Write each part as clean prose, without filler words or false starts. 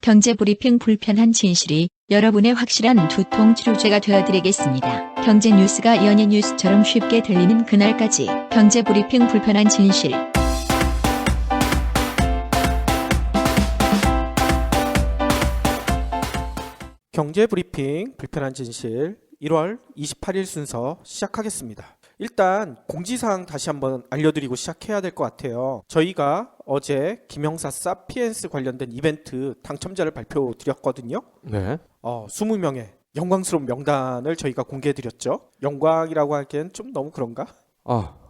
경제브리핑 불편한 진실이 여러분의 확실한 두통 치료제가 되어드리겠습니다. 경제 뉴스가 연예 뉴스처럼 쉽게 들리는 그날까지 경제브리핑 불편한 진실. 경제브리핑 불편한 진실 1월 28일 순서 시작하겠습니다. 일단 공지사항 다시 한번 알려드리고 시작해야 될 것 같아요. 저희가 어제 김영사 사피엔스 관련된 이벤트 당첨자를 발표드렸거든요. 네. 20명의 영광스러운 명단을 저희가 공개해드렸죠. 영광이라고 하기엔 좀 너무 그런가?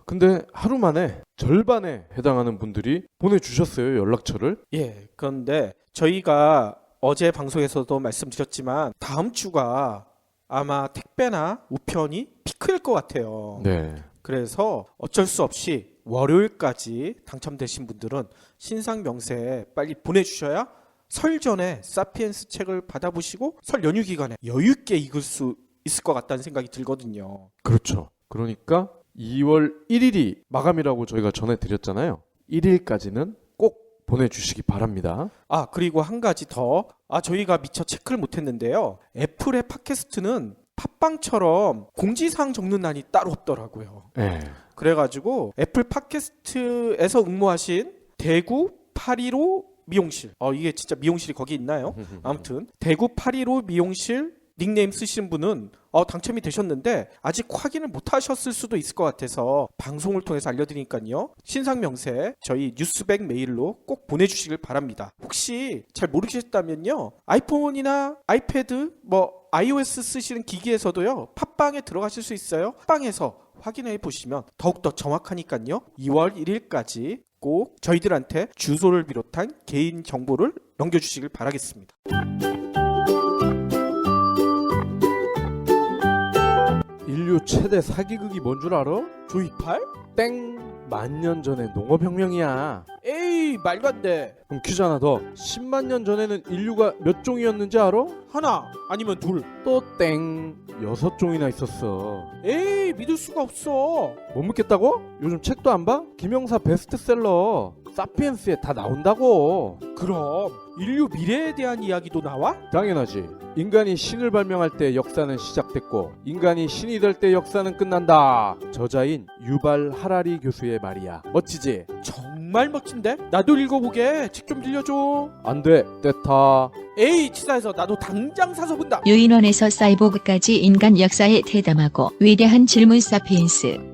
근데 하루 만에 절반에 해당하는 분들이 보내주셨어요, 연락처를. 예, 그런데 저희가 어제 방송에서도 말씀드렸지만 다음 주가 아마 택배나 우편이 피크일 것 같아요. 네. 그래서 어쩔 수 없이 월요일까지 당첨되신 분들은 신상 명세에 빨리 보내주셔야 설 전에 사피엔스 책을 받아보시고 설 연휴 기간에 여유 있게 읽을 수 있을 것 같다는 생각이 들거든요. 그렇죠. 그러니까 2월 1일이 마감이라고 저희가 전해드렸잖아요. 1일까지는 꼭 보내주시기 바랍니다. 그리고 한 가지 더. 저희가 미처 체크를 못했는데요. 애플의 팟캐스트는 팟빵처럼 공지사항 적는欄이 따로 없더라고요. 네. 그래가지고 애플 팟캐스트에서 응모하신 대구 815 미용실. 이게 진짜 미용실이 거기 있나요? 아무튼 대구 815 미용실 닉네임 쓰시는 분은 당첨이 되셨는데 아직 확인을 못 하셨을 수도 있을 것 같아서 방송을 통해서 알려드리니까요. 신상 명세 저희 뉴스백 메일로 꼭 보내주시길 바랍니다. 혹시 잘 모르겠다면요. 아이폰이나 아이패드 iOS 쓰시는 기기에서도요. 팟빵에 들어가실 수 있어요. 팟빵에서 확인해 보시면 더욱더 정확하니까요. 2월 1일까지 꼭 저희들한테 주소를 비롯한 개인 정보를 넘겨주시길 바라겠습니다. 인류 최대 사기극이 뭔 줄 알아? 조이팔? 땡! 만년 전에 농업혁명이야. 에이, 말도 안 돼. 그럼 퀴즈 하나 더. 10만 년 전에는 인류가 몇 종이었는지 알아? 하나 아니면 둘. 또 땡! 6종이나 있었어. 에이, 믿을 수가 없어. 못 믿겠다고? 요즘 책도 안 봐? 김영사 베스트셀러 사피엔스에 다 나온다고. 그럼 인류 미래에 대한 이야기도 나와? 당연하지. 인간이 신을 발명할 때 역사는 시작됐고 인간이 신이 될 때 역사는 끝난다. 저자인 유발 하라리 교수의 말이야. 멋지지? 정말 멋진데? 나도 읽어보게. 책 좀 빌려줘. 안돼, 때타. 에이, 치사해서 나도 당장 사서 본다. 유인원에서 사이보그까지 인간 역사에 대담하고 위대한 질문 사피엔스.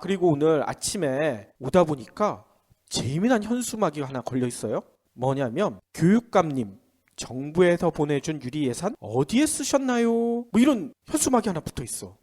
그리고 오늘 아침에 오다 보니까 재미난 현수막이 하나 걸려 있어요. 뭐냐면 교육감님, 정부에서 보내준 유리 예산 어디에 쓰셨나요? 이런 현수막이 하나 붙어 있어.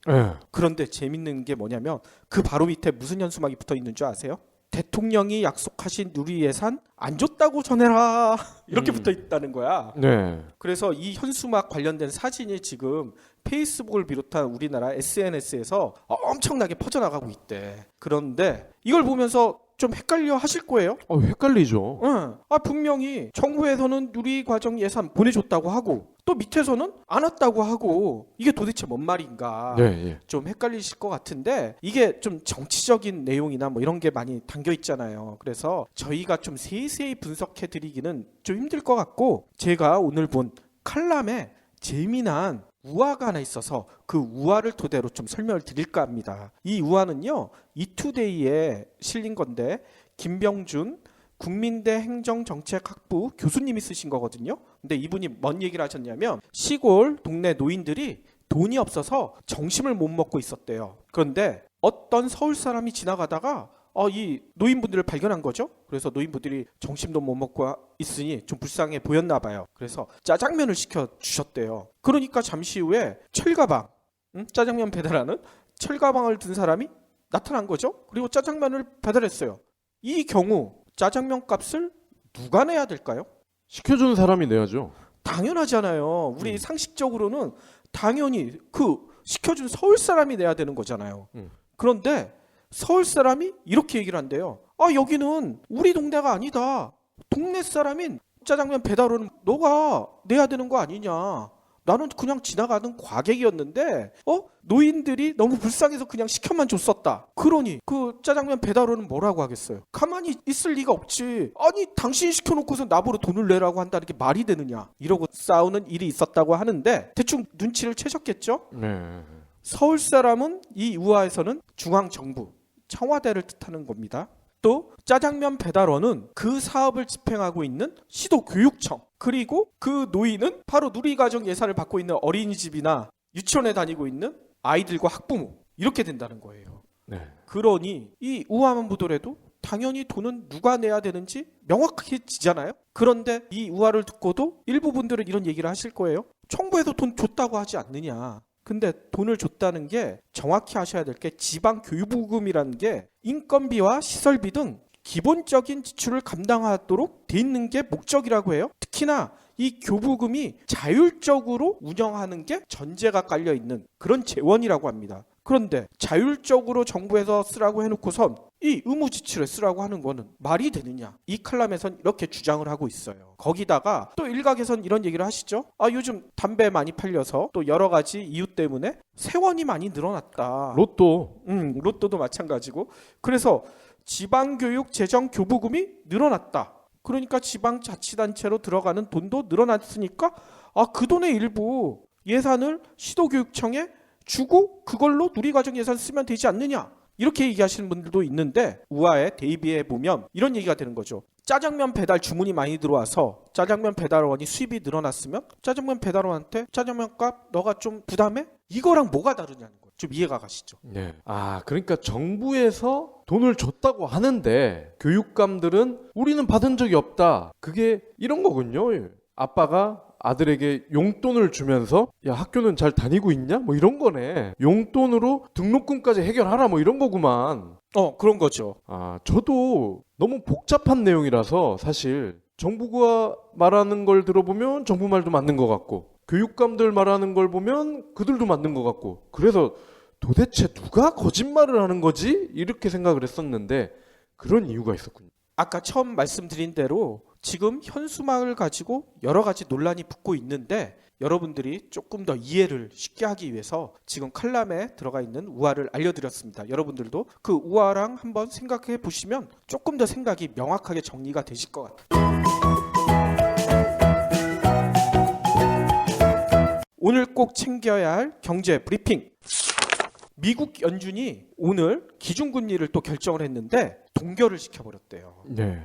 그런데 재밌는 게 뭐냐면 그 바로 밑에 무슨 현수막이 붙어 있는 줄 아세요? 대통령이 약속하신 유리 예산 안 줬다고 전해라. 이렇게 붙어 있다는 거야. 네. 그래서 이 현수막 관련된 사진이 지금 페이스북을 비롯한 우리나라 SNS에서 엄청나게 퍼져나가고 있대. 그런데 이걸 보면서 좀 헷갈려 하실 거예요. 헷갈리죠. 응. 분명히 정부에서는 누리과정 예산 보내줬다고 하고 또 밑에서는 안 왔다고 하고 이게 도대체 뭔 말인가. 네. 좀 헷갈리실 것 같은데 이게 좀 정치적인 내용이나 이런 게 많이 담겨 있잖아요. 그래서 저희가 좀 세세히 분석해 드리기는 좀 힘들 것 같고 제가 오늘 본 칼럼에 재미난 우화가 하나 있어서 그 우화를 토대로 좀 설명을 드릴까 합니다. 이 우화는요, 이투데이에 실린 건데 김병준 국민대 행정정책학부 교수님이 쓰신 거거든요. 근데 이분이 뭔 얘기를 하셨냐면 시골 동네 노인들이 돈이 없어서 점심을 못 먹고 있었대요. 그런데 어떤 서울 사람이 지나가다가 이 노인분들을 발견한 거죠. 그래서 노인분들이 점심도 못 먹고 있으니 좀 불쌍해 보였나 봐요. 그래서 짜장면을 시켜주셨대요. 그러니까 잠시 후에 철가방, 짜장면 배달하는 철가방을 든 사람이 나타난 거죠. 그리고 짜장면을 배달했어요. 이 경우 짜장면 값을 누가 내야 될까요? 시켜주는 사람이 내야죠. 당연하잖아요. 우리 상식적으로는 당연히 그 시켜준 서울 사람이 내야 되는 거잖아요. 그런데 서울 사람이 이렇게 얘기를 한대요. 여기는 우리 동네가 아니다. 동네 사람인 짜장면 배달은 너가 내야 되는 거 아니냐. 나는 그냥 지나가는 과객이었는데 노인들이 너무 불쌍해서 그냥 시켜만 줬었다. 그러니 그 짜장면 배달원은 뭐라고 하겠어요? 가만히 있을 리가 없지. 아니 당신이 시켜놓고서 나보러 돈을 내라고 한다는 게 말이 되느냐. 이러고 싸우는 일이 있었다고 하는데 대충 눈치를 채셨겠죠? 네. 서울 사람은 이 우화에서는 중앙정부, 청와대를 뜻하는 겁니다. 또 짜장면 배달원은 그 사업을 집행하고 있는 시도교육청, 그리고 그 노인은 바로 누리과정 예산을 받고 있는 어린이집이나 유치원에 다니고 있는 아이들과 학부모, 이렇게 된다는 거예요. 네. 그러니 이 우화만 보더라도 당연히 돈은 누가 내야 되는지 명확하게 지잖아요. 그런데 이 우화를 듣고도 일부 분들은 이런 얘기를 하실 거예요. 정부에서 돈 줬다고 하지 않느냐. 근데 돈을 줬다는 게 정확히 아셔야 될 게 지방교육부금이라는 게 인건비와 시설비 등 기본적인 지출을 감당하도록 돼 있는 게 목적이라고 해요. 특히나 이 교부금이 자율적으로 운영하는 게 전제가 깔려 있는 그런 재원이라고 합니다. 그런데 자율적으로 정부에서 쓰라고 해놓고선 이 의무 지출에 쓰라고 하는 거는 말이 되느냐. 이 칼럼에선 이렇게 주장을 하고 있어요. 거기다가 또 일각에선 이런 얘기를 하시죠. 요즘 담배 많이 팔려서 또 여러 가지 이유 때문에 세원이 많이 늘어났다. 로또도 마찬가지고. 그래서 지방교육 재정 교부금이 늘어났다. 그러니까 지방자치단체로 들어가는 돈도 늘어났으니까 그 돈의 일부 예산을 시도교육청에 주고 그걸로 누리과정 예산 쓰면 되지 않느냐. 이렇게 얘기하시는 분들도 있는데 우화에 대비해 보면 이런 얘기가 되는 거죠. 짜장면 배달 주문이 많이 들어와서 짜장면 배달원이 수입이 늘어났으면 짜장면 배달원한테 짜장면 값 너가 좀 부담해? 이거랑 뭐가 다르냐는 거예요. 좀 이해가 가시죠? 네. 그러니까 정부에서 돈을 줬다고 하는데 교육감들은 우리는 받은 적이 없다. 그게 이런 거군요. 아빠가 아들에게 용돈을 주면서 야 학교는 잘 다니고 있냐? 뭐 이런 거네. 용돈으로 등록금까지 해결하라 뭐 이런 거구만. 그런 거죠. 저도 너무 복잡한 내용이라서 사실 정부가 말하는 걸 들어보면 정부 말도 맞는 것 같고 교육감들 말하는 걸 보면 그들도 맞는 것 같고 그래서 도대체 누가 거짓말을 하는 거지? 이렇게 생각을 했었는데 그런 이유가 있었군요. 아까 처음 말씀드린 대로 지금 현수막을 가지고 여러 가지 논란이 붙고 있는데 여러분들이 조금 더 이해를 쉽게 하기 위해서 지금 칼럼에 들어가 있는 우화를 알려드렸습니다. 여러분들도 그 우화랑 한번 생각해 보시면 조금 더 생각이 명확하게 정리가 되실 것 같아요. 오늘 꼭 챙겨야 할 경제 브리핑. 미국 연준이 오늘 기준금리를 또 결정을 했는데 동결을 시켜버렸대요. 네.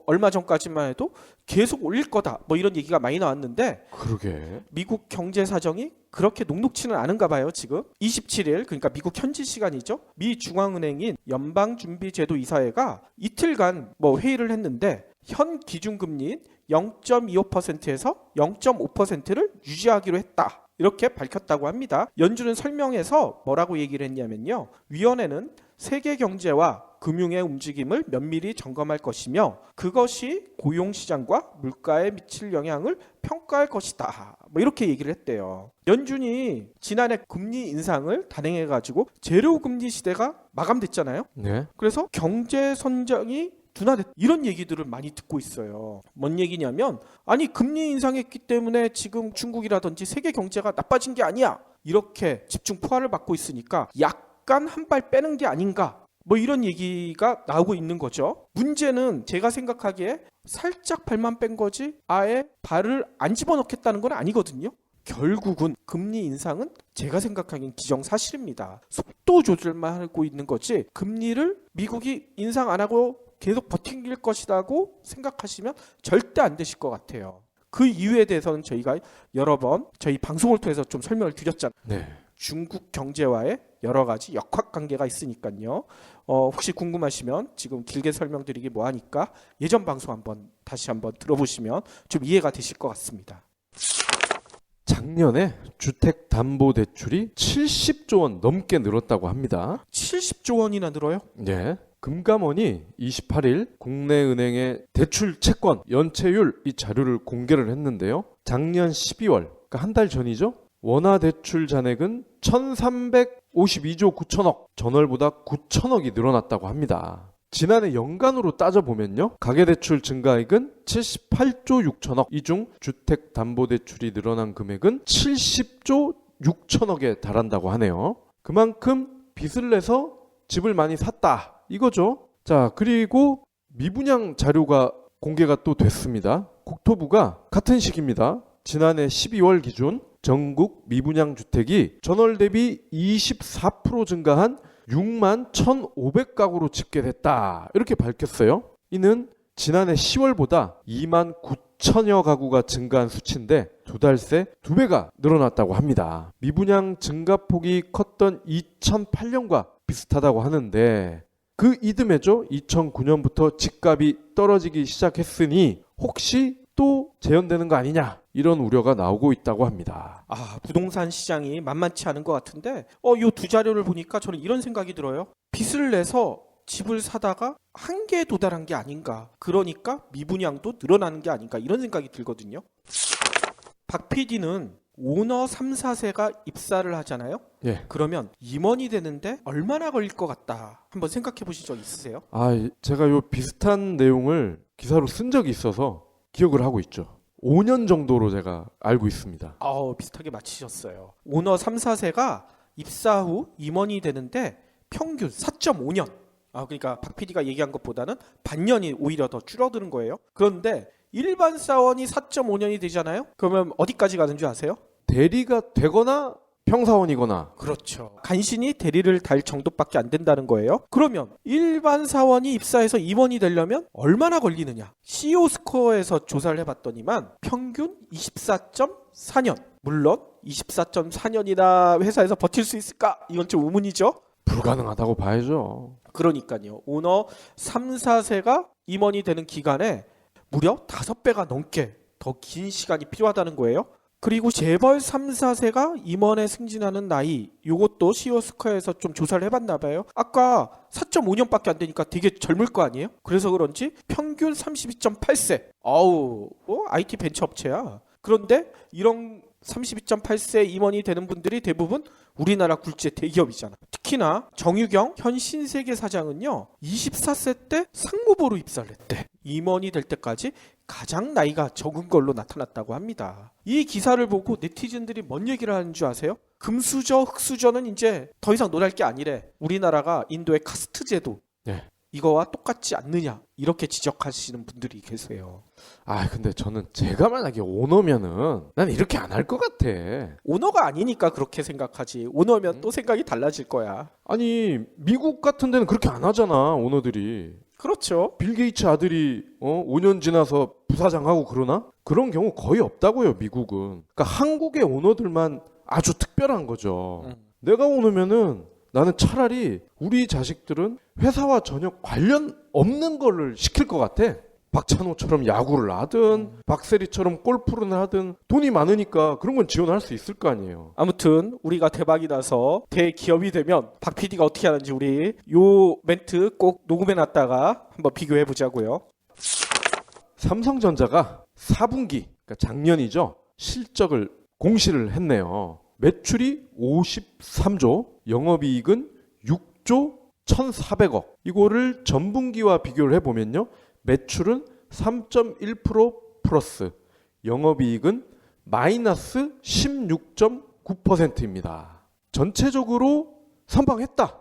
얼마 전까지만 해도 계속 올릴 거다 뭐 이런 얘기가 많이 나왔는데 그러게. 미국 경제 사정이 그렇게 녹록치는 않은가 봐요. 지금 27일 그러니까 미국 현지 시간이죠. 미 중앙은행인 연방준비제도 이사회가 이틀간 회의를 했는데 현 기준금리인 0.25%에서 0.5%를 유지하기로 했다. 이렇게 밝혔다고 합니다. 연준은 설명에서 뭐라고 얘기를 했냐면요. 위원회는 세계 경제와 금융의 움직임을 면밀히 점검할 것이며 그것이 고용시장과 물가에 미칠 영향을 평가할 것이다. 이렇게 얘기를 했대요. 연준이 지난해 금리 인상을 단행해가지고 제로금리 시대가 마감됐잖아요. 네. 그래서 경제 선정이 둔화됐다. 이런 얘기들을 많이 듣고 있어요. 뭔 얘기냐면 금리 인상했기 때문에 지금 중국이라든지 세계 경제가 나빠진 게 아니야. 이렇게 집중 포화를 받고 있으니까 약간 한 발 빼는 게 아닌가. 이런 얘기가 나오고 있는 거죠. 문제는 제가 생각하기에 살짝 발만 뺀 거지 아예 발을 안 집어넣겠다는 건 아니거든요. 결국은 금리 인상은 제가 생각하기엔 기정사실입니다. 속도 조절만 하고 있는 거지 금리를 미국이 인상 안 하고 계속 버틸 것이라고 생각하시면 절대 안 되실 것 같아요. 그 이유에 대해서는 저희가 여러 번 저희 방송을 통해서 좀 설명을 드렸잖아요. 네. 중국 경제와의 여러 가지 역학관계가 있으니까요. 혹시 궁금하시면 지금 길게 설명드리기 뭐하니까 예전 방송 다시 한번 들어보시면 좀 이해가 되실 것 같습니다. 작년에 주택담보대출이 70조 원 넘게 늘었다고 합니다. 70조 원이나 늘어요? 네. 금감원이 28일 국내 은행의 대출 채권 연체율 이 자료를 공개를 했는데요. 작년 12월, 그러니까 한 달 전이죠. 원화 대출 잔액은 1,352조 9천억, 전월보다 9천억이 늘어났다고 합니다. 지난해 연간으로 따져보면요. 가계대출 증가액은 78조 6천억, 이 중 주택담보대출이 늘어난 금액은 70조 6천억에 달한다고 하네요. 그만큼 빚을 내서 집을 많이 샀다 이거죠. 자, 그리고 미분양 자료가 공개가 또 됐습니다. 국토부가 같은 시기입니다. 지난해 12월 기준 전국 미분양 주택이 전월 대비 24% 증가한 6만 1,500가구로 집계됐다. 이렇게 밝혔어요. 이는 지난해 10월보다 2만 9천여 가구가 증가한 수치인데 두 달 새 2배가 늘어났다고 합니다. 미분양 증가폭이 컸던 2008년과 비슷하다고 하는데 그 이듬해죠. 2009년부터 집값이 떨어지기 시작했으니 혹시 또 재현되는 거 아니냐 이런 우려가 나오고 있다고 합니다. 부동산 시장이 만만치 않은 것 같은데 요 두 자료를 보니까 저는 이런 생각이 들어요. 빚을 내서 집을 사다가 한계에 도달한 게 아닌가. 그러니까 미분양도 늘어나는 게 아닌가 이런 생각이 들거든요. 박 PD는 오너 3, 4세가 입사를 하잖아요. 예. 그러면 임원이 되는데 얼마나 걸릴 것 같다. 한번 생각해 보신 적 있으세요? 제가 요 비슷한 내용을 기사로 쓴 적이 있어서 기억을 하고 있죠. 5년 정도로 제가 알고 있습니다. 비슷하게 맞히셨어요. 오너 3, 4세가 입사 후 임원이 되는데 평균 4.5년. 그러니까 박 PD가 얘기한 것보다는 반년이 오히려 더 줄어드는 거예요. 그런데 일반 사원이 4.5년이 되잖아요. 그러면 어디까지 가는 줄 아세요? 대리가 되거나 평사원이거나. 그렇죠. 간신히 대리를 달 정도밖에 안 된다는 거예요. 그러면 일반 사원이 입사해서 임원이 되려면 얼마나 걸리느냐? CEO 스코어에서 조사를 해봤더니만 평균 24.4년. 물론 24.4년이나 회사에서 버틸 수 있을까? 이건 좀 의문이죠. 불가능하다고 봐야죠. 그러니까요. 오너 3, 4세가 임원이 되는 기간에 무려 5배가 넘게 더 긴 시간이 필요하다는 거예요. 그리고 재벌 3, 4세가 임원에 승진하는 나이, 요것도 CEO 스코어에서 좀 조사를 해봤나 봐요. 아까 4.5년밖에 안 되니까 되게 젊을 거 아니에요? 그래서 그런지 평균 32.8세. IT 벤처 업체야. 그런데 이런 32.8세 임원이 되는 분들이 대부분 우리나라 굴지의 대기업이잖아. 특히나 정유경 현 신세계 사장은요 24세 때 상무부로 입사를 했대. 임원이 될 때까지 가장 나이가 적은 걸로 나타났다고 합니다. 이 기사를 보고 네티즌들이 뭔 얘기를 하는 줄 아세요? 금수저, 흑수저는 이제 더 이상 논할 게 아니래. 우리나라가 인도의 카스트 제도 네. 이거와 똑같지 않느냐 이렇게 지적하시는 분들이 계세요. 근데 저는 제가 만약에 오너면은 난 이렇게 안 할 것 같아. 오너가 아니니까 그렇게 생각하지. 오너면 또 생각이 달라질 거야. 아니 미국 같은 데는 그렇게 안 하잖아 오너들이. 그렇죠. 빌 게이츠 아들이 5년 지나서 부사장하고 그러나? 그런 경우 거의 없다고요 미국은. 그러니까 한국의 오너들만 아주 특별한 거죠. 내가 오너면은 나는 차라리 우리 자식들은 회사와 전혀 관련 없는 거를 시킬 것 같아. 박찬호처럼 야구를 하든 박세리처럼 골프를 하든 돈이 많으니까 그런 건 지원할 수 있을 거 아니에요. 아무튼 우리가 대박이 나서 대기업이 되면 박 PD가 어떻게 하는지 우리 요 멘트 꼭 녹음해놨다가 한번 비교해보자고요. 삼성전자가 4분기, 그러니까 작년이죠. 실적을 공시를 했네요. 매출이 53조, 영업이익은 6조 1,400억. 이거를 전분기와 비교를 해보면요. 매출은 3.1% 플러스, 영업이익은 마이너스 16.9%입니다. 전체적으로 선방했다.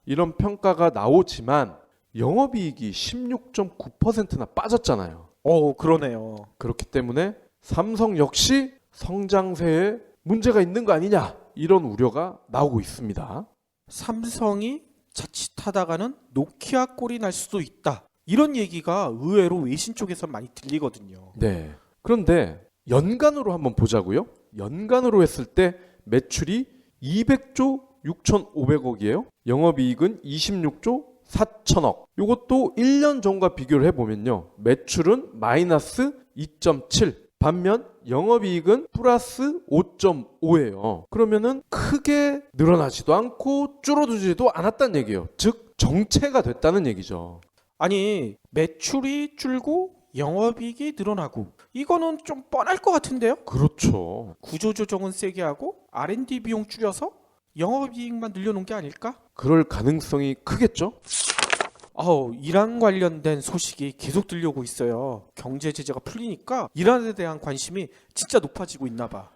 이런 평가가 나오지만 영업이익이 16.9%나 빠졌잖아요. 그러네요. 그렇기 때문에 삼성 역시 성장세에 문제가 있는 거 아니냐 이런 우려가 나오고 있습니다. 삼성이 자칫하다가는 노키아 꼴이 날 수도 있다. 이런 얘기가 의외로 외신 쪽에서 많이 들리거든요. 네. 그런데 연간으로 한번 보자고요. 연간으로 했을 때 매출이 200조 6,500억이에요. 영업이익은 26조 4천억. 이것도 1년 전과 비교를 해보면요. 매출은 마이너스 2.7. 반면 영업이익은 플러스 5.5예요. 그러면은 크게 늘어나지도 않고 줄어들지도 않았다는 얘기예요. 즉 정체가 됐다는 얘기죠. 아니 매출이 줄고 영업이익이 늘어나고 이거는 좀 뻔할 것 같은데요? 그렇죠. 구조조정은 세게 하고 R&D 비용 줄여서 영업이익만 늘려놓은 게 아닐까? 그럴 가능성이 크겠죠. 이란 관련된 소식이 계속 들려오고 있어요. 경제 제재가 풀리니까 이란에 대한 관심이 진짜 높아지고 있나 봐.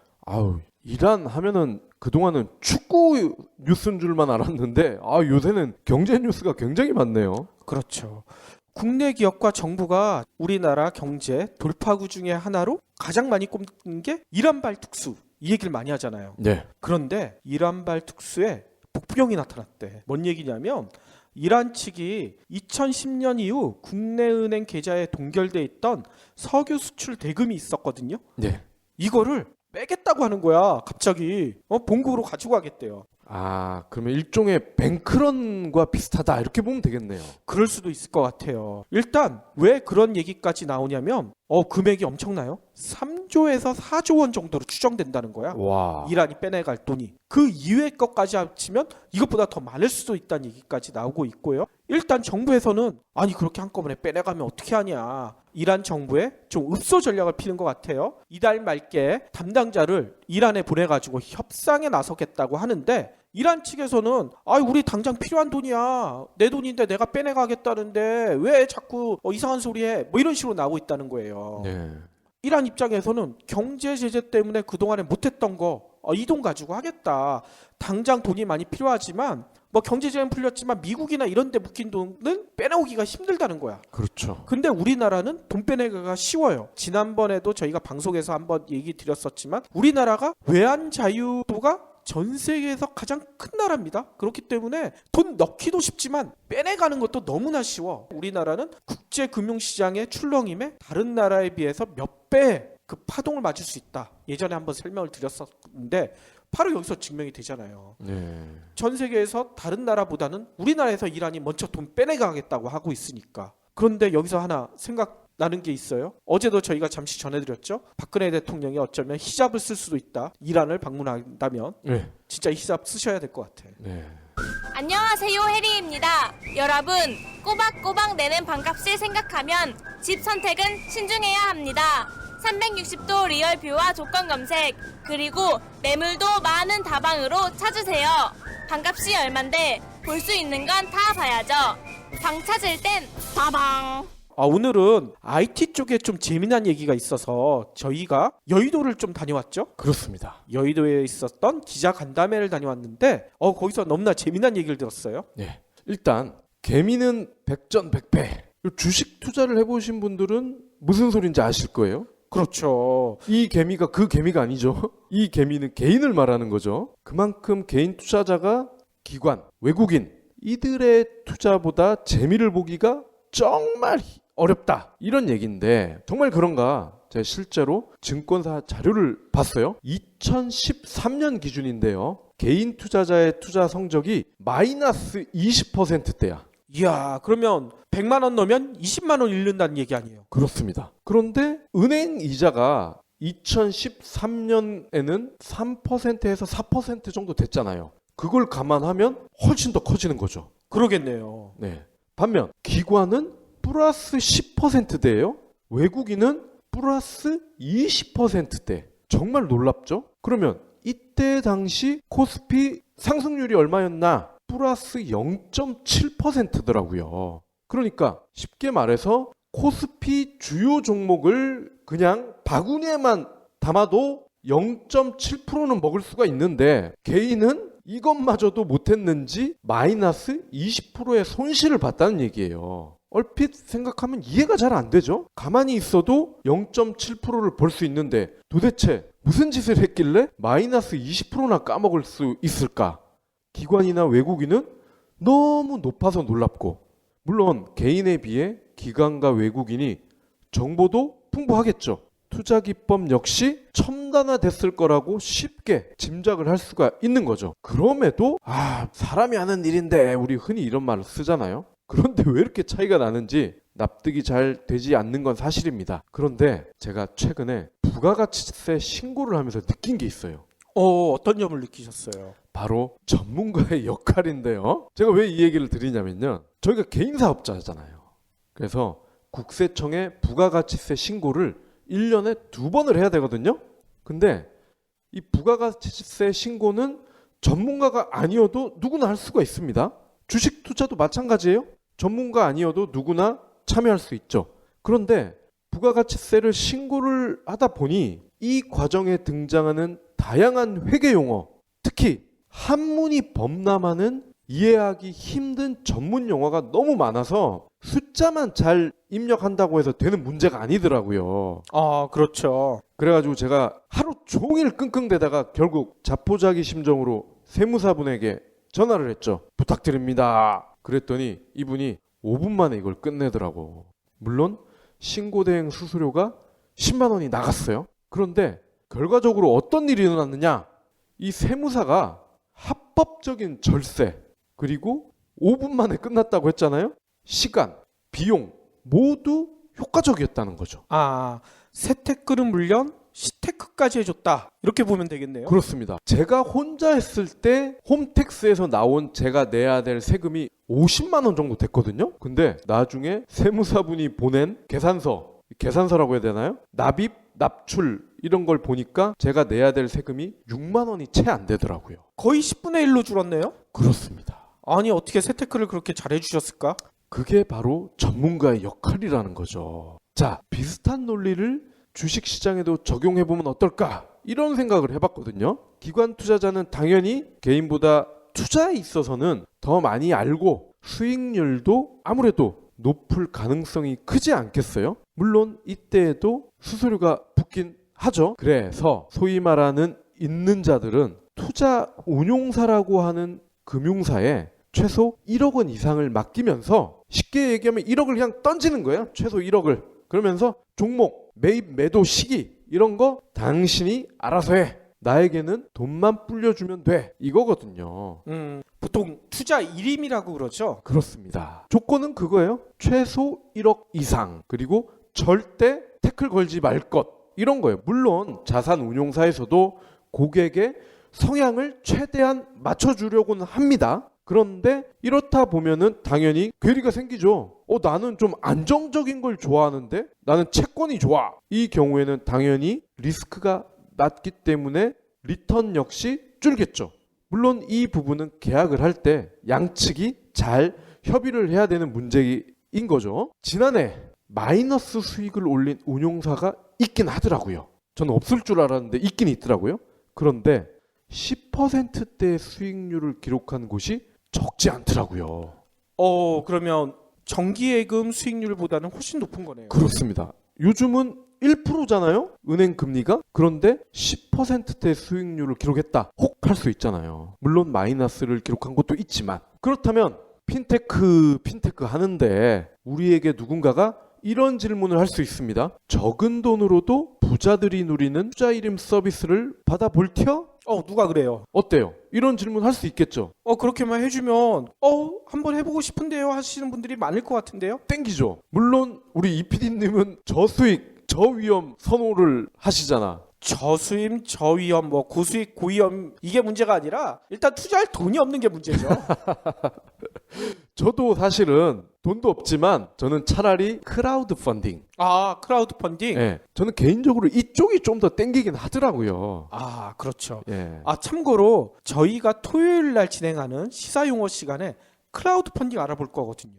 이란 하면은 그동안은 축구 뉴스인 줄만 알았는데 요새는 경제 뉴스가 굉장히 많네요. 그렇죠. 국내 기업과 정부가 우리나라 경제 돌파구 중에 하나로 가장 많이 꼽는 게 이란발 특수. 이 얘기를 많이 하잖아요. 네. 그런데 이란발 특수에 복병이 나타났대. 뭔 얘기냐면 이란 측이 2010년 이후 국내 은행 계좌에 동결돼 있던 석유 수출 대금이 있었거든요. 네. 이거를 빼겠다고 하는 거야. 갑자기 본국으로 가지고 가겠대요. 그러면 일종의 뱅크런과 비슷하다 이렇게 보면 되겠네요. 그럴 수도 있을 것 같아요. 일단 왜 그런 얘기까지 나오냐면 금액이 엄청나요. 3조에서 4조 원 정도로 추정된다는 거야. 와. 이란이 빼내갈 돈이. 그 이외의 것까지 합치면 이것보다 더 많을 수도 있다는 얘기까지 나오고 있고요. 일단 정부에서는 아니 그렇게 한꺼번에 빼내가면 어떻게 하냐. 이란 정부에 좀 읍소 전략을 피는 것 같아요. 이달 말께 담당자를 이란에 보내가지고 협상에 나서겠다고 하는데 이란 측에서는 우리 당장 필요한 돈이야. 내 돈인데 내가 빼내가겠다는데 왜 자꾸 이상한 소리 해. 뭐 이런 식으로 나오고 있다는 거예요. 네. 이란 입장에서는 경제 제재 때문에 그동안에 못했던 거 이 돈 가지고 하겠다. 당장 돈이 많이 필요하지만 경제 제재는 풀렸지만 미국이나 이런 데 묶인 돈은 빼내오기가 힘들다는 거야. 그렇죠. 근데 우리나라는 돈 빼내기가 쉬워요. 지난번에도 저희가 방송에서 한번 얘기 드렸었지만 우리나라가 외환 자유도가 전 세계에서 가장 큰 나라입니다. 그렇기 때문에 돈 넣기도 쉽지만 빼내가는 것도 너무나 쉬워. 우리나라는 국제 금융시장의 출렁임에 다른 나라에 비해서 몇 배 그 파동을 맞을 수 있다. 예전에 한번 설명을 드렸었는데 바로 여기서 증명이 되잖아요. 네. 전 세계에서 다른 나라보다는 우리나라에서 이란이 먼저 돈 빼내가겠다고 하고 있으니까. 그런데 여기서 하나 생각나는 게 있어요. 어제도 저희가 잠시 전해드렸죠. 박근혜 대통령이 어쩌면 히잡을 쓸 수도 있다. 이란을 방문한다면 네. 진짜 히잡 쓰셔야 될 것 같아. 네. 안녕하세요, 해리입니다. 여러분, 꼬박꼬박 내는 반값을 생각하면 집 선택은 신중해야 합니다. 360도 리얼뷰와 조건 검색, 그리고 매물도 많은 다방으로 찾으세요. 반값이 얼만데 볼 수 있는 건 다 봐야죠. 방 찾을 땐 다방. 오늘은 IT 쪽에 좀 재미난 얘기가 있어서 저희가 여의도를 좀 다녀왔죠. 그렇습니다. 여의도에 있었던 기자 간담회를 다녀왔는데 거기서 너무나 재미난 얘기를 들었어요. 네. 일단 개미는 백전백패. 주식 투자를 해보신 분들은 무슨 소린지 아실 거예요. 그렇죠. 이 개미가 그 개미가 아니죠. 이 개미는 개인을 말하는 거죠. 그만큼 개인 투자자가 기관, 외국인 이들의 투자보다 재미를 보기가 정말 어렵다. 이런 얘기인데 정말 그런가? 제가 실제로 증권사 자료를 봤어요. 2013년 기준인데요. 개인 투자자의 투자 성적이 마이너스 20%대야. 이야, 그러면 100만 원 넣으면 20만 원 잃는다는 얘기 아니에요? 그렇습니다. 그런데 은행 이자가 2013년에는 3%에서 4% 정도 됐잖아요. 그걸 감안하면 훨씬 더 커지는 거죠. 그러겠네요. 네. 반면 기관은 플러스 10%대예요. 외국인은 플러스 20%대. 정말 놀랍죠? 그러면 이때 당시 코스피 상승률이 얼마였나? 플러스 0.7%더라고요. 그러니까 쉽게 말해서 코스피 주요 종목을 그냥 바구니에만 담아도 0.7%는 먹을 수가 있는데 개인은 이것마저도 못했는지 마이너스 20%의 손실을 봤다는 얘기예요. 얼핏 생각하면 이해가 잘 안 되죠? 가만히 있어도 0.7%를 벌 수 있는데 도대체 무슨 짓을 했길래 마이너스 20%나 까먹을 수 있을까? 기관이나 외국인은 너무 높아서 놀랍고, 물론 개인에 비해 기관과 외국인이 정보도 풍부하겠죠. 투자 기법 역시 첨단화됐을 거라고 쉽게 짐작을 할 수가 있는 거죠. 그럼에도 사람이 하는 일인데 우리 흔히 이런 말을 쓰잖아요. 그런데 왜 이렇게 차이가 나는지 납득이 잘 되지 않는 건 사실입니다. 그런데 제가 최근에 부가가치세 신고를 하면서 느낀 게 있어요. 어떤 점을 느끼셨어요? 바로 전문가의 역할인데요. 제가 왜 이 얘기를 드리냐면요. 저희가 개인 사업자잖아요. 그래서 국세청에 부가가치세 신고를 1년에 2번을 해야 되거든요. 근데 이 부가가치세 신고는 전문가가 아니어도 누구나 할 수가 있습니다. 주식 투자도 마찬가지예요. 전문가 아니어도 누구나 참여할 수 있죠. 그런데 부가가치세를 신고를 하다 보니 이 과정에 등장하는 다양한 회계 용어, 특히 한문이 범람하는 이해하기 힘든 전문 용어가 너무 많아서 숫자만 잘 입력한다고 해서 되는 문제가 아니더라고요. 아, 그렇죠. 그래가지고 제가 하루 종일 끙끙대다가 결국 자포자기 심정으로 세무사분에게 전화를 했죠. 부탁드립니다. 그랬더니 이분이 5분 만에 이걸 끝내더라고. 물론 신고대행 수수료가 10만 원이 나갔어요. 그런데 결과적으로 어떤 일이 일어났느냐? 이 세무사가 합법적인 절세 그리고 5분 만에 끝났다고 했잖아요. 시간, 비용 모두 효과적이었다는 거죠. 아, 세테크는 물론 시테크까지 해줬다. 이렇게 보면 되겠네요. 그렇습니다. 제가 혼자 했을 때 홈택스에서 나온 제가 내야 될 세금이 50만 원 정도 됐거든요. 근데 나중에 세무사분이 보낸 계산서라고 해야 되나요? 납입, 납출 이런 걸 보니까 제가 내야 될 세금이 6만 원이 채 안 되더라고요. 거의 10분의 1로 줄었네요. 그렇습니다. 아니, 어떻게 세테크를 그렇게 잘해주셨을까? 그게 바로 전문가의 역할이라는 거죠. 자, 비슷한 논리를 주식시장에도 적용해보면 어떨까? 이런 생각을 해봤거든요. 기관 투자자는 당연히 개인보다 투자에 있어서는 더 많이 알고 수익률도 아무래도 높을 가능성이 크지 않겠어요? 물론 이때에도 수수료가 붙긴 하죠. 그래서 소위 말하는 있는 자들은 투자 운용사라고 하는 금융사에 최소 1억 원 이상을 맡기면서 쉽게 얘기하면 1억을 그냥 던지는 거예요. 최소 1억을. 그러면서 종목, 매입, 매도 시기 이런 거 당신이 알아서 해. 나에게는 돈만 불려주면 돼. 이거거든요. 보통 투자 일임이라고 그러죠. 그렇습니다. 조건은 그거예요. 최소 1억 이상 그리고 절대 태클 걸지 말 것 이런 거예요. 물론 자산 운용사에서도 고객의 성향을 최대한 맞춰주려고는 합니다. 그런데 이렇다 보면은 당연히 괴리가 생기죠. 나는 좀 안정적인 걸 좋아하는데 나는 채권이 좋아. 이 경우에는 당연히 리스크가 낮기 때문에 리턴 역시 줄겠죠. 물론 이 부분은 계약을 할 때 양측이 잘 협의를 해야 되는 문제인 거죠. 지난해 마이너스 수익을 올린 운용사가 있긴 하더라고요. 저는 없을 줄 알았는데 있긴 있더라고요. 그런데 10%대의 수익률을 기록한 곳이 적지 않더라고요. 그러면 정기예금 수익률보다는 훨씬 높은 거네요. 그렇습니다. 요즘은 1%잖아요. 은행 금리가. 그런데 10%대 수익률을 기록했다. 혹 할 수 있잖아요. 물론 마이너스를 기록한 것도 있지만. 그렇다면 핀테크 하는데 우리에게 누군가가 이런 질문을 할 수 있습니다. 적은 돈으로도 부자들이 누리는 투자 일임 서비스를 받아볼 텨? 누가 그래요? 어때요? 이런 질문 할 수 있겠죠. 그렇게만 해주면 한번 해보고 싶은데요 하시는 분들이 많을 것 같은데요. 땡기죠. 물론 우리 이 PD님은 저수익, 저위험 선호를 하시잖아. 저수임, 저위험, 고수익, 고위험 이게 문제가 아니라 일단 투자할 돈이 없는 게 문제죠. 저도 사실은 돈도 없지만 저는 차라리 크라우드 펀딩. 크라우드 펀딩. 예, 저는 개인적으로 이쪽이 좀 더 땡기긴 하더라고요. 그렇죠. 예. 참고로 저희가 토요일 날 진행하는 시사용어 시간에 크라우드 펀딩 알아볼 거거든요.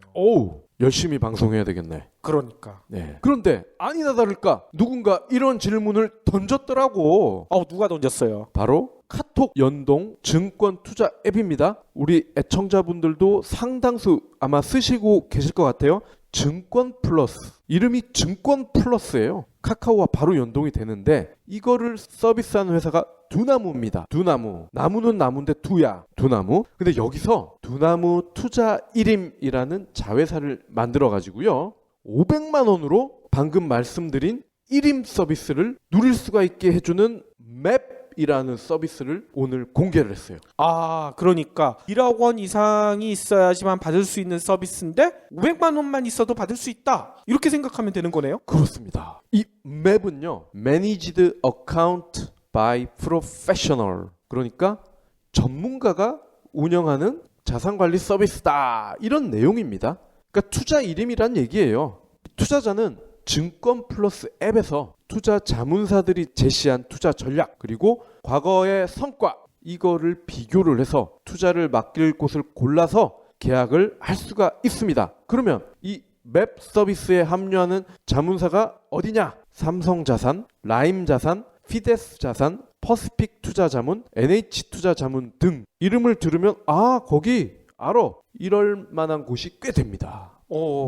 열심히 방송해야 되겠네. 그러니까. 네. 그런데 아니나 다를까 누군가 이런 질문을 던졌더라고. 누가 던졌어요? 바로 카톡 연동 증권 투자 앱입니다. 우리 애청자분들도 상당수 아마 쓰시고 계실 것 같아요. 증권 플러스. 이름이 증권 플러스예요. 카카오와 바로 연동이 되는데 이거를 서비스하는 회사가 두나무입니다. 두나무. 나무는 나무인데 두야. 두나무. 근데 여기서 두나무 투자 1임이라는 자회사를 만들어 가지고요. 500만 원으로 방금 말씀드린 1임 서비스를 누릴 수가 있게 해주는 맵이라는 서비스를 오늘 공개를 했어요. 그러니까 1억 원 이상이 있어야지만 받을 수 있는 서비스인데 500만 원만 있어도 받을 수 있다. 이렇게 생각하면 되는 거네요. 그렇습니다. 이 맵은요. Managed Account by Professional. 그러니까 전문가가 운영하는 자산관리 서비스다. 이런 내용입니다. 그러니까 투자 이름이란 얘기예요. 투자자는 증권 플러스 앱에서 투자 자문사들이 제시한 투자 전략 그리고 과거의 성과 이거를 비교를 해서 투자를 맡길 곳을 골라서 계약을 할 수가 있습니다. 그러면 이 맵 서비스에 합류하는 자문사가 어디냐? 삼성자산, 라임자산, 피데스자산, 퍼시픽투자자문, NH투자자문 등 이름을 들으면 아 거기 알아 이럴 만한 곳이 꽤 됩니다.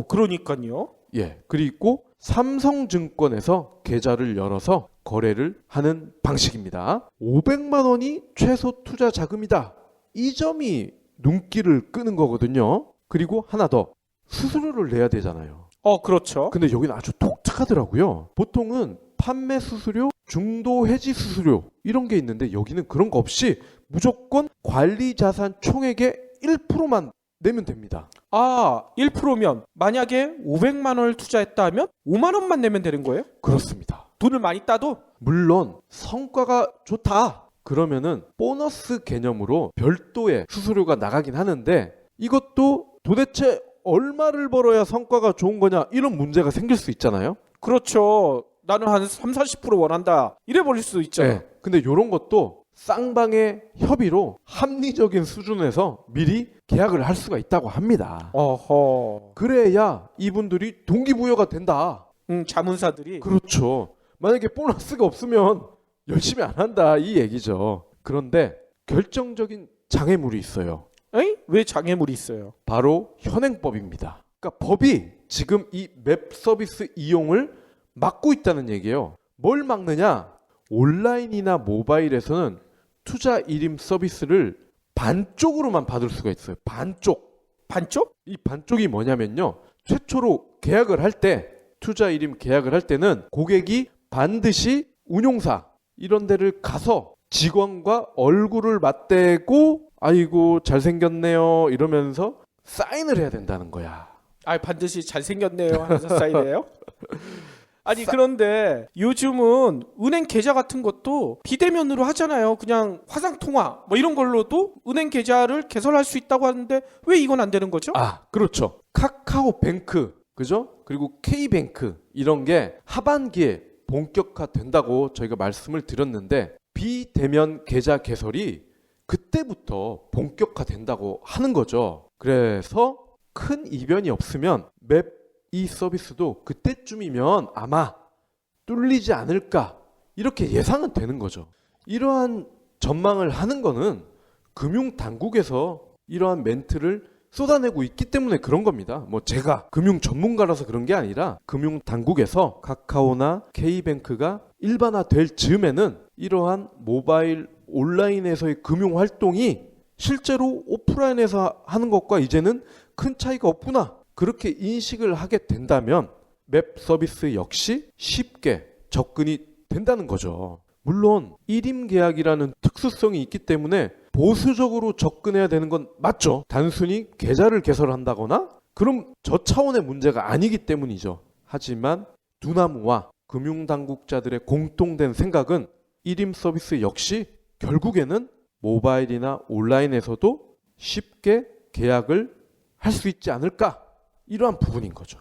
그러니까요. 예, 그리고 삼성증권에서 계좌를 열어서 거래를 하는 방식입니다. 500만 원이 최소 투자 자금이다. 이 점이 눈길을 끄는 거거든요. 그리고 하나 더 수수료를 내야 되잖아요. 그렇죠. 근데 여기는 아주 독특하더라고요. 보통은 판매 수수료, 중도 해지 수수료 이런 게 있는데 여기는 그런 거 없이 무조건 관리 자산 총액의 1%만 내면 됩니다. 1%면 만약에 500만 원을 투자했다 하면 5만 원만 내면 되는 거예요? 그렇습니다. 돈을 많이 따도? 물론 성과가 좋다. 그러면은 보너스 개념으로 별도의 수수료가 나가긴 하는데 이것도 도대체 얼마를 벌어야 성과가 좋은 거냐 이런 문제가 생길 수 있잖아요. 그렇죠. 나는 한 30-40% 원한다. 이래 버릴 수도 있죠. 네. 근데 이런 것도 쌍방의 협의로 합리적인 수준에서 미리 계약을 할 수가 있다고 합니다. 어허. 그래야 이분들이 동기부여가 된다. 자문사들이. 그렇죠. 만약에 보너스가 없으면 열심히 안 한다 이 얘기죠. 그런데 결정적인 장애물이 있어요. 왜 장애물이 있어요? 바로 현행법입니다. 그러니까 법이 지금 이 맵 서비스 이용을 막고 있다는 얘기예요. 뭘 막느냐? 온라인이나 모바일에서는 투자 일임 서비스를 반쪽으로만 받을 수가 있어요. 반쪽. 반쪽? 이 반쪽이 뭐냐면요. 최초로 계약을 할 때, 투자 일임 계약을 할 때는 고객이 반드시 운용사 이런 데를 가서 직원과 얼굴을 맞대고 아이고 잘생겼네요 이러면서 사인을 해야 된다는 거야. 반드시 잘생겼네요 하면서 사인해요? 아니 그런데 요즘은 은행 계좌 같은 것도 비대면으로 하잖아요. 그냥 화상통화 뭐 이런 걸로도 은행 계좌를 개설할 수 있다고 하는데 왜 이건 안 되는 거죠? 그렇죠. 카카오뱅크, 그죠? 그리고 K뱅크 이런 게 하반기에 본격화된다고 저희가 말씀을 드렸는데 비대면 계좌 개설이 그때부터 본격화된다고 하는 거죠. 그래서 큰 이변이 없으면 맵 이 서비스도 그때쯤이면 아마 뚫리지 않을까 이렇게 예상은 되는 거죠. 이러한 전망을 하는 거는 금융당국에서 이러한 멘트를 쏟아내고 있기 때문에 그런 겁니다. 뭐 제가 금융 전문가라서 그런 게 아니라 금융당국에서 카카오나 K뱅크가 일반화될 즈음에는 이러한 모바일 온라인에서의 금융활동이 실제로 오프라인에서 하는 것과 이제는 큰 차이가 없구나. 그렇게 인식을 하게 된다면 맵 서비스 역시 쉽게 접근이 된다는 거죠. 물론 1임 계약이라는 특수성이 있기 때문에 보수적으로 접근해야 되는 건 맞죠. 단순히 계좌를 개설한다거나 그럼 저 차원의 문제가 아니기 때문이죠. 하지만 두나무와 금융당국자들의 공통된 생각은 1임 서비스 역시 결국에는 모바일이나 온라인에서도 쉽게 계약을 할 수 있지 않을까? 이러한 부분인 거죠.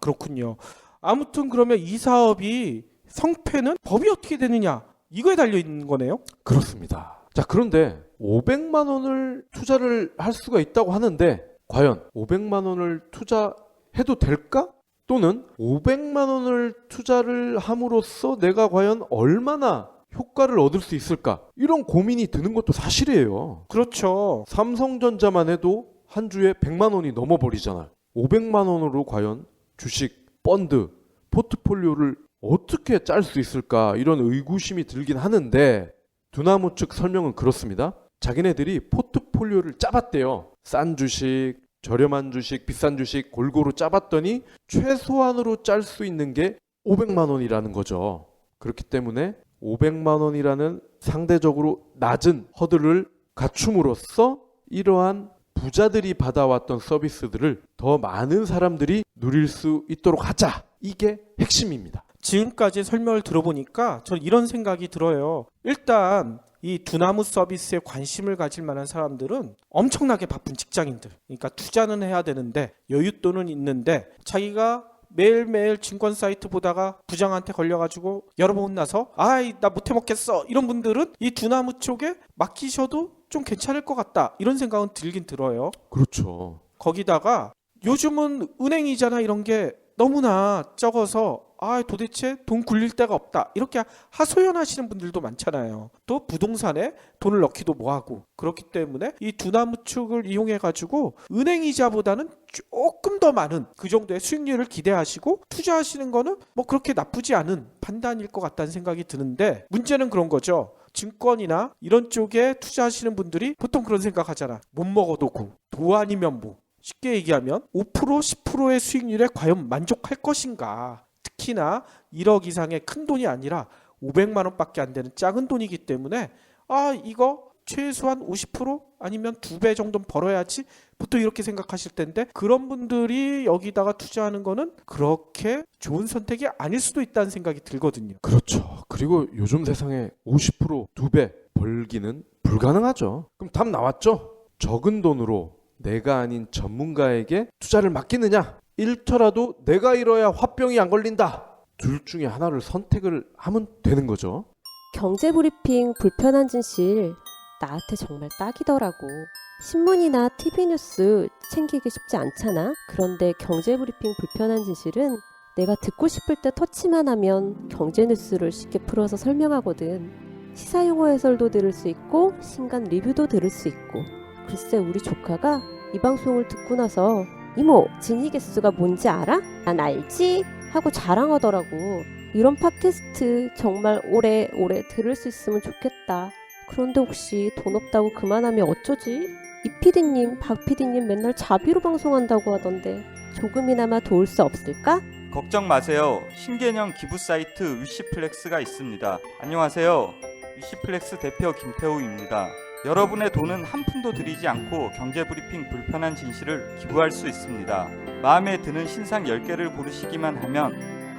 그렇군요. 아무튼 그러면 이 사업이 성패는 법이 어떻게 되느냐 이거에 달려 있는 거네요? 그렇습니다. 자, 그런데 500만 원을 투자를 할 수가 있다고 하는데 과연 500만 원을 투자해도 될까? 또는 500만 원을 투자를 함으로써 내가 과연 얼마나 효과를 얻을 수 있을까? 이런 고민이 드는 것도 사실이에요. 그렇죠. 삼성전자만 해도 한 주에 100만 원이 넘어버리잖아요. 500만 원으로 과연 주식, 펀드, 포트폴리오를 어떻게 짤 수 있을까? 이런 의구심이 들긴 하는데 두나무 측 설명은 그렇습니다. 자기네들이 포트폴리오를 짜봤대요. 싼 주식, 저렴한 주식, 비싼 주식 골고루 짜봤더니 최소한으로 짤 수 있는 게 500만 원이라는 거죠. 그렇기 때문에 500만 원이라는 상대적으로 낮은 허들을 갖춤으로써 이러한 부자들이 받아왔던 서비스들을 더 많은 사람들이 누릴 수 있도록 하자. 이게 핵심입니다. 지금까지 설명을 들어보니까 저는 이런 생각이 들어요. 일단 이 두나무 서비스에 관심을 가질 만한 사람들은 엄청나게 바쁜 직장인들. 그러니까 투자는 해야 되는데 여윳돈은 있는데 자기가 매일매일 증권 사이트 보다가 부장한테 걸려가지고 여러 번 혼나서 나 못해 먹겠어. 이런 분들은 이 두나무 쪽에 맡기셔도 좀 괜찮을 것 같다 이런 생각은 들긴 들어요. 그렇죠. 거기다가 요즘은 은행이자나 이런 게 너무나 적어서 도대체 돈 굴릴 데가 없다 이렇게 하소연하시는 분들도 많잖아요. 또 부동산에 돈을 넣기도 뭐하고 그렇기 때문에 이 두나무축을 이용해 가지고 은행이자보다는 조금 더 많은 그 정도의 수익률을 기대하시고 투자하시는 거는 뭐 그렇게 나쁘지 않은 판단일 것 같다는 생각이 드는데, 문제는 그런 거죠. 증권이나 이런 쪽에 투자하시는 분들이 보통 그런 생각하잖아. 못 먹어도 도 아니면 뭐. 쉽게 얘기하면 5% 10%의 수익률에 과연 만족할 것인가. 특히나 1억 이상의 큰 돈이 아니라 500만 원밖에 안 되는 작은 돈이기 때문에 이거 최소한 50% 아니면 2배 정도는 벌어야지 보통 이렇게 생각하실 텐데, 그런 분들이 여기다가 투자하는 거는 그렇게 좋은 선택이 아닐 수도 있다는 생각이 들거든요. 그렇죠. 그리고 요즘 세상에 50% 2배 벌기는 불가능하죠. 그럼 답 나왔죠? 적은 돈으로 내가 아닌 전문가에게 투자를 맡기느냐, 잃더라도 내가 잃어야 화병이 안 걸린다. 둘 중에 하나를 선택을 하면 되는 거죠. 경제브리핑 불편한 진실 나한테 정말 딱이더라고. 신문이나 TV 뉴스 챙기기 쉽지 않잖아. 그런데 경제브리핑 불편한 진실은 내가 듣고 싶을 때 터치만 하면 경제 뉴스를 쉽게 풀어서 설명하거든. 시사용어 해설도 들을 수 있고 신간 리뷰도 들을 수 있고. 글쎄 우리 조카가 이 방송을 듣고 나서 이모, 진위 개수가 뭔지 알아? 난 알지? 하고 자랑하더라고. 이런 팟캐스트 정말 오래오래 들을 수 있으면 좋겠다. 그런데 혹시 돈 없다고 그만하면 어쩌지? 이 PD님, 박 PD님 맨날 자비로 방송한다고 하던데 조금이나마 도울 수 없을까? 걱정 마세요. 신개념 기부 사이트 위시플렉스가 있습니다. 안녕하세요. 위시플렉스 대표 김태우입니다. 여러분의 돈은 한 푼도 들이지 않고 경제브리핑 불편한 진실을 기부할 수 있습니다. 마음에 드는 신상 10개를 고르시기만 하면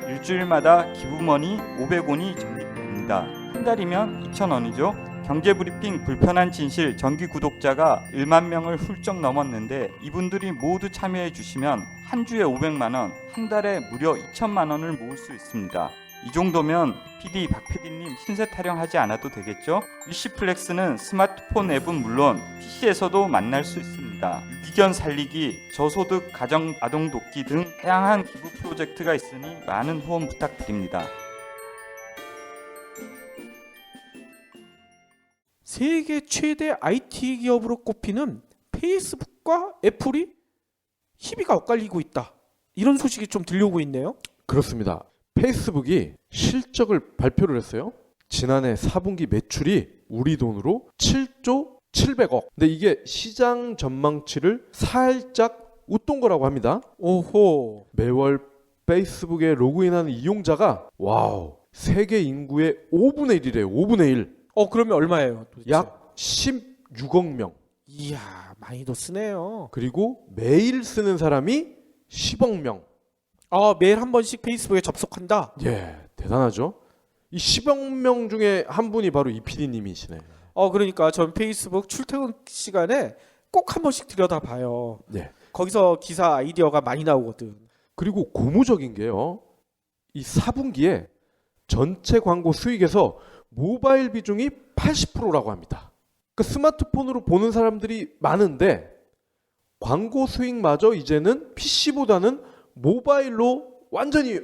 일주일마다 기부머니 500원이 적립됩니다. 한 달이면 2,000원이죠. 경제브리핑 불편한 진실 정기 구독자가 1만 명을 훌쩍 넘었는데, 이분들이 모두 참여해 주시면 한 주에 500만 원, 한 달에 무려 2천만 원을 모을 수 있습니다. 이 정도면 PD 박 PD님 신세 타령하지 않아도 되겠죠? 위시플렉스는 스마트폰 앱은 물론 PC에서도 만날 수 있습니다. 유기견 살리기, 저소득 가정 아동 돕기 등 다양한 기부 프로젝트가 있으니 많은 후원 부탁드립니다. 세계 최대 IT 기업으로 꼽히는 페이스북과 애플이 희비가 엇갈리고 있다. 이런 소식이 좀 들려오고 있네요. 그렇습니다. 페이스북이 실적을 발표를 했어요. 지난해 4분기 매출이 우리 돈으로 7조 700억. 근데 이게 시장 전망치를 살짝 웃돈 거라고 합니다. 오호. 매월 페이스북에 로그인하는 이용자가 세계 인구의 5분의 1이래요. 5분의 1. 그러면 얼마예요? 도대체? 약 16억 명. 이야, 많이도 쓰네요. 그리고 매일 쓰는 사람이 10억 명. 매일 한 번씩 페이스북에 접속한다. 예, 대단하죠. 이 10억 명 중에 한 분이 바로 이 PD님이시네. 그러니까 전 페이스북 출퇴근 시간에 꼭 한 번씩 들여다봐요. 네. 거기서 기사 아이디어가 많이 나오거든. 그리고 고무적인 게요. 이 4분기에 전체 광고 수익에서 모바일 비중이 80%라고 합니다. 그 스마트폰으로 보는 사람들이 많은데 광고 수익마저 이제는 PC보다는 모바일로 완전히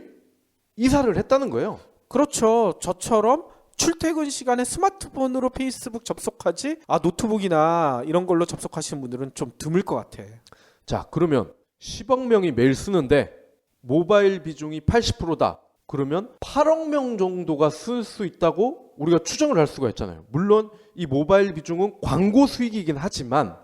이사를 했다는 거예요. 그렇죠. 저처럼 출퇴근 시간에 스마트폰으로 페이스북 접속하지 노트북이나 이런 걸로 접속하시는 분들은 좀 드물 것 같아. 자, 그러면 10억 명이 매일 쓰는데 모바일 비중이 80%다. 그러면 8억 명 정도가 쓸 수 있다고 우리가 추정을 할 수가 있잖아요. 물론 이 모바일 비중은 광고 수익이긴 하지만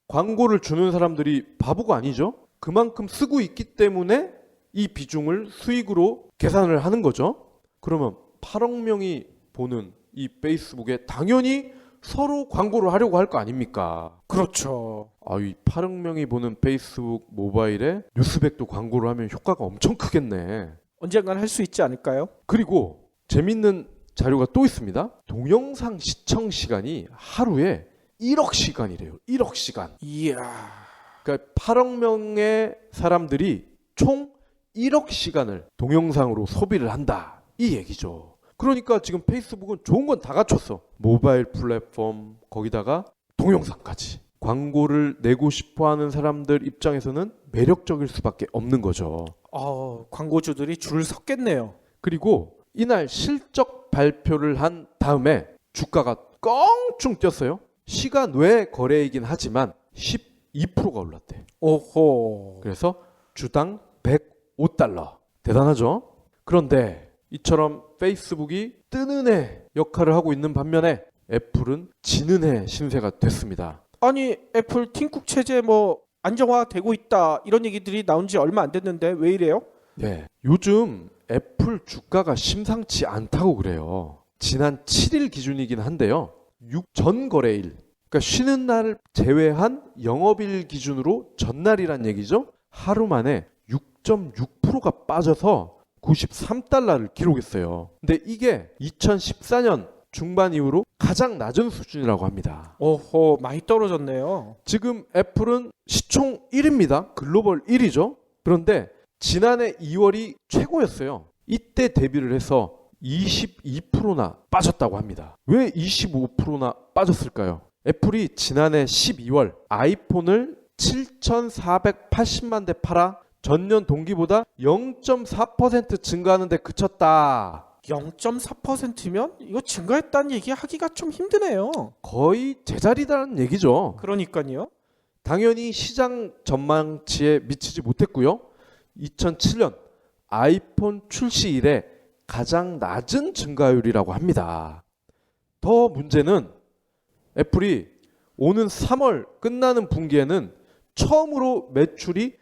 광고를 주는 사람들이 바보가 아니죠. 그만큼 쓰고 있기 때문에 이 비중을 수익으로 계산을 하는 거죠. 그러면 8억 명이 보는 이 페이스북에 당연히 서로 광고를 하려고 할 거 아닙니까? 그렇죠. 이 8억 명이 보는 페이스북 모바일에 뉴스백도 광고를 하면 효과가 엄청 크겠네. 언젠간 할 수 있지 않을까요? 그리고 재밌는 자료가 또 있습니다. 동영상 시청 시간이 하루에 1억 시간이래요. 1억 시간. 이야. 그러니까 8억 명의 사람들이 총 1억 시간을 동영상으로 소비를 한다. 이 얘기죠. 그러니까 지금 페이스북은 좋은 건 다 갖췄어. 모바일 플랫폼, 거기다가 동영상까지. 광고를 내고 싶어하는 사람들 입장에서는 매력적일 수밖에 없는 거죠. 광고주들이 줄을 섰겠네요. 그리고 이날 실적 발표를 한 다음에 주가가 껑충 뛰었어요. 시간 외 거래이긴 하지만 12%가 올랐대. 오호. 그래서 주당 105달러. 대단하죠? 그런데 이처럼 페이스북이 뜨는 해 역할을 하고 있는 반면에 애플은 지는 해 신세가 됐습니다. 아니 애플 팀쿡 체제 안정화되고 있다 이런 얘기들이 나온 지 얼마 안 됐는데 왜 이래요? 네, 요즘 애플 주가가 심상치 않다고 그래요. 지난 7일 기준이긴 한데요. 전 거래일, 그러니까 쉬는 날 제외한 영업일 기준으로 전날이란 얘기죠. 하루 만에 6.6%가 빠져서 93달러를 기록했어요. 근데 이게 2014년 중반 이후로 가장 낮은 수준이라고 합니다. 오호, 많이 떨어졌네요. 지금 애플은 시총 1위입니다. 글로벌 1위죠. 그런데 지난해 2월이 최고였어요. 이때 대비를 해서 22%나 빠졌다고 합니다. 왜 25%나 빠졌을까요? 애플이 지난해 12월 아이폰을 7,480만 대 팔아 전년 동기보다 0.4% 증가하는데 그쳤다. 0.4%면 이거 증가했다는 얘기 하기가 좀 힘드네요. 거의 제자리다는 얘기죠. 그러니까요. 당연히 시장 전망치에 미치지 못했고요. 2007년 아이폰 출시 이래 가장 낮은 증가율이라고 합니다. 더 문제는 애플이 오는 3월 끝나는 분기에는 처음으로 매출이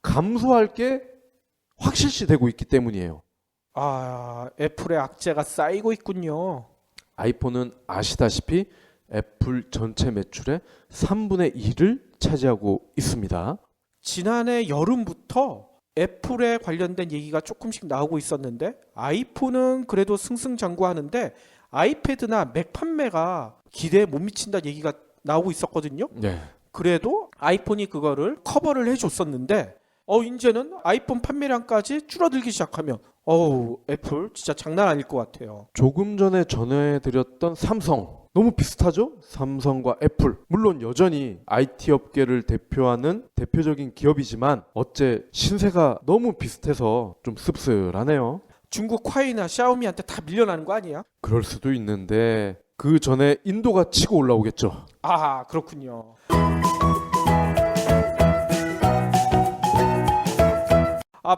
감소할 게 확실시 되고 있기 때문이에요. 애플의 악재가 쌓이고 있군요. 아이폰은 아시다시피 애플 전체 매출의 3분의 1을 차지하고 있습니다. 지난해 여름부터 애플에 관련된 얘기가 조금씩 나오고 있었는데 아이폰은 그래도 승승장구하는데 아이패드나 맥 판매가 기대에 못 미친다는 얘기가 나오고 있었거든요. 네. 그래도 아이폰이 그거를 커버를 해줬었는데 이제는 아이폰 판매량까지 줄어들기 시작하면 애플 진짜 장난 아닐 것 같아요. 조금 전에 전해드렸던 삼성 너무 비슷하죠? 삼성과 애플 물론 여전히 IT 업계를 대표하는 대표적인 기업이지만 어째 신세가 너무 비슷해서 좀 씁쓸하네요. 중국 화웨이나 샤오미한테 다 밀려나는 거 아니야? 그럴 수도 있는데 그 전에 인도가 치고 올라오겠죠. 그렇군요.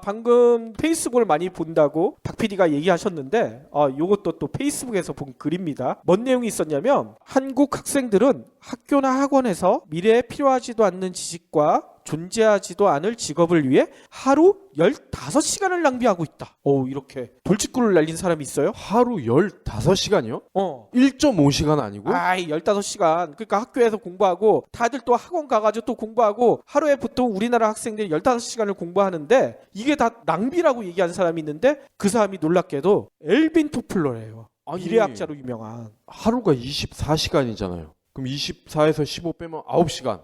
방금 페이스북을 많이 본다고 박 PD가 얘기하셨는데 요것도 또 페이스북에서 본 글입니다. 뭔 내용이 있었냐면 한국 학생들은 학교나 학원에서 미래에 필요하지도 않는 지식과 존재하지도 않을 직업을 위해 하루 15시간을 낭비하고 있다. 이렇게 돌직구를 날린 사람이 있어요? 하루 15시간이요? 1.5시간 아니고? 15시간. 그러니까 학교에서 공부하고 다들 또 학원 가가지고 또 공부하고 하루에 보통 우리나라 학생들이 15시간을 공부하는데 이게 다 낭비라고 얘기하는 사람이 있는데 그 사람이 놀랍게도 엘빈 토플러래요. 미래학자로 유명한. 하루가 24시간이잖아요. 그럼 24에서 15 빼면 9시간.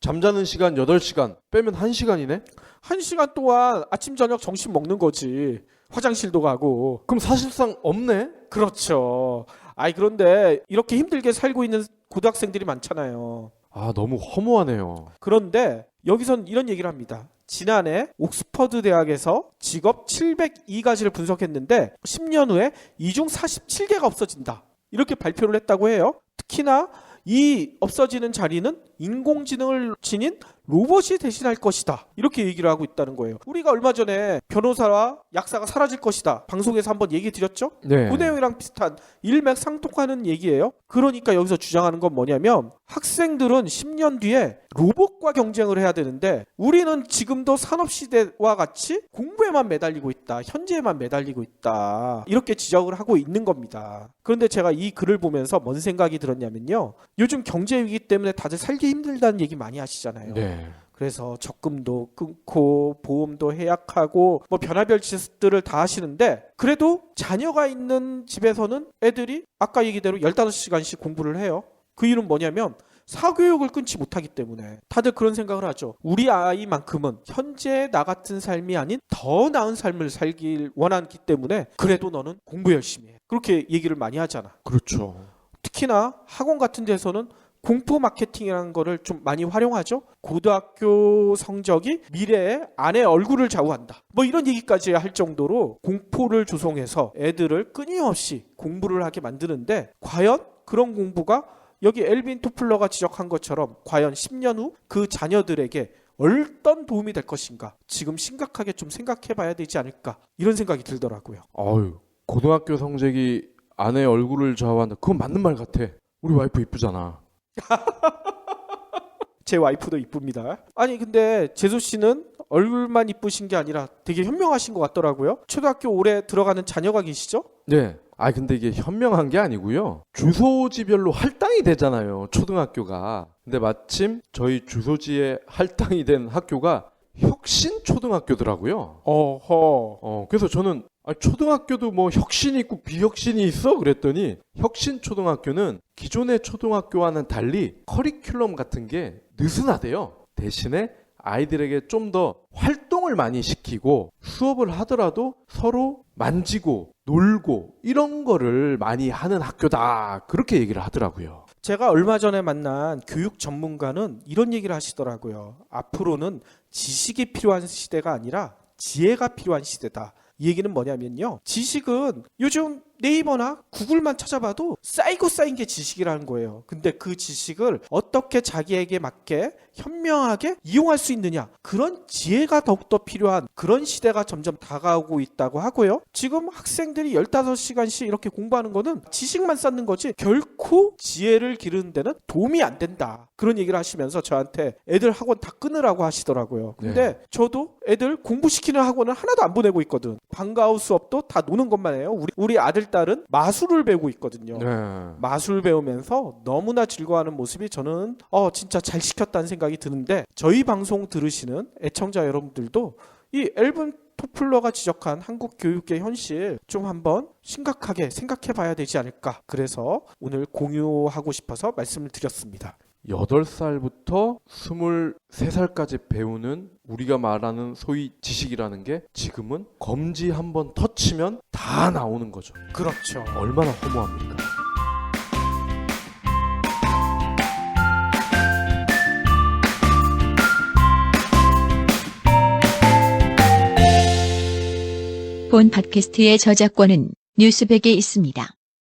잠자는 시간 8시간 빼면 1시간이네? 1시간 동안 아침 저녁 점심 먹는 거지. 화장실도 가고. 그럼 사실상 없네? 그렇죠. 그런데 이렇게 힘들게 살고 있는 고등학생들이 많잖아요. 너무 허무하네요. 그런데 여기선 이런 얘기를 합니다. 지난해 옥스퍼드 대학에서 직업 702가지를 분석했는데 10년 후에 이 중 47개가 없어진다. 이렇게 발표를 했다고 해요. 특히나 이 없어지는 자리는 인공지능을 지닌 로봇이 대신할 것이다. 이렇게 얘기를 하고 있다는 거예요. 우리가 얼마 전에 변호사와 약사가 사라질 것이다. 방송에서 한번 얘기 드렸죠? 네. 그 내용이랑 비슷한 일맥상통하는 얘기예요. 그러니까 여기서 주장하는 건 뭐냐면 학생들은 10년 뒤에 로봇과 경쟁을 해야 되는데 우리는 지금도 산업시대와 같이 공부에만 매달리고 있다. 현재에만 매달리고 있다. 이렇게 지적을 하고 있는 겁니다. 그런데 제가 이 글을 보면서 뭔 생각이 들었냐면요. 요즘 경제 위기 때문에 다들 살기 힘들다는 얘기 많이 하시잖아요. 네. 그래서 적금도 끊고 보험도 해약하고 별의별 짓들을 다 하시는데 그래도 자녀가 있는 집에서는 애들이 아까 얘기대로 15시간씩 공부를 해요. 그 이유는 뭐냐면 사교육을 끊지 못하기 때문에 다들 그런 생각을 하죠. 우리 아이만큼은 현재 나 같은 삶이 아닌 더 나은 삶을 살길 원하기 때문에 그래도 너는 공부 열심히 해. 그렇게 얘기를 많이 하잖아. 그렇죠. 특히나 학원 같은 데서는 공포 마케팅이라는 거를 좀 많이 활용하죠. 고등학교 성적이 미래의 아내 얼굴을 좌우한다. 뭐 이런 얘기까지 할 정도로 공포를 조성해서 애들을 끊임없이 공부를 하게 만드는데 과연 그런 공부가 여기 엘빈 토플러가 지적한 것처럼 과연 10년 후 그 자녀들에게 어떤 도움이 될 것인가 지금 심각하게 좀 생각해 봐야 되지 않을까 이런 생각이 들더라고요. 어휴, 고등학교 성적이 아내 얼굴을 좌우한다. 그건 맞는 말 같아. 우리 와이프 이쁘잖아. 제 와이프도 이쁩니다. 아니 근데 재수 씨는 얼굴만 이쁘신 게 아니라 되게 현명하신 것 같더라고요. 초등학교 올해 들어가는 자녀가 계시죠? 네. 아 근데 이게 현명한 게 아니고요. 주소지별로 할당이 되잖아요. 초등학교가. 근데 마침 저희 주소지에 할당이 된 학교가 혁신 초등학교더라고요. 어허. 그래서 저는 초등학교도 뭐 혁신이 있고 비혁신이 있어? 그랬더니 혁신 초등학교는 기존의 초등학교와는 달리 커리큘럼 같은 게 느슨하대요. 대신에 아이들에게 좀 더 활동을 많이 시키고 수업을 하더라도 서로 만지고 놀고 이런 거를 많이 하는 학교다. 그렇게 얘기를 하더라고요. 제가 얼마 전에 만난 교육 전문가는 이런 얘기를 하시더라고요. 앞으로는 지식이 필요한 시대가 아니라 지혜가 필요한 시대다. 이 얘기는 뭐냐면요. 지식은 요즘 네이버나 구글만 찾아봐도 쌓이고 쌓인 게 지식이라는 거예요. 근데 그 지식을 어떻게 자기에게 맞게 현명하게 이용할 수 있느냐. 그런 지혜가 더욱더 필요한 그런 시대가 점점 다가오고 있다고 하고요. 지금 학생들이 15시간씩 이렇게 공부하는 거는 지식만 쌓는 거지 결코 지혜를 기르는 데는 도움이 안 된다. 그런 얘기를 하시면서 저한테 애들 학원 다 끊으라고 하시더라고요. 근데 저도 애들 공부시키는 학원을 하나도 안 보내고 있거든. 방과후 수업도 다 노는 것만 해요. 우리 아들 딸은 마술을 배우고 있거든요. 마술 배우면서 너무나 즐거워하는 모습이 저는 진짜 잘 시켰다는 생각이 드는데 저희 방송 들으시는 애청자 여러분들도 이 엘빈 토플러가 지적한 한국 교육의 현실 좀 한번 심각하게 생각해 봐야 되지 않을까. 그래서 오늘 공유하고 싶어서 말씀을 드렸습니다. 8살부터 23살까지 배우는 우리가 말하는 소위 지식이라는 게 지금은 검지 한번 터치면 다 나오는 거죠. 그렇죠. 얼마나 허무합니까? 본 팟캐스트의 저작권은 뉴스백에 있습니다.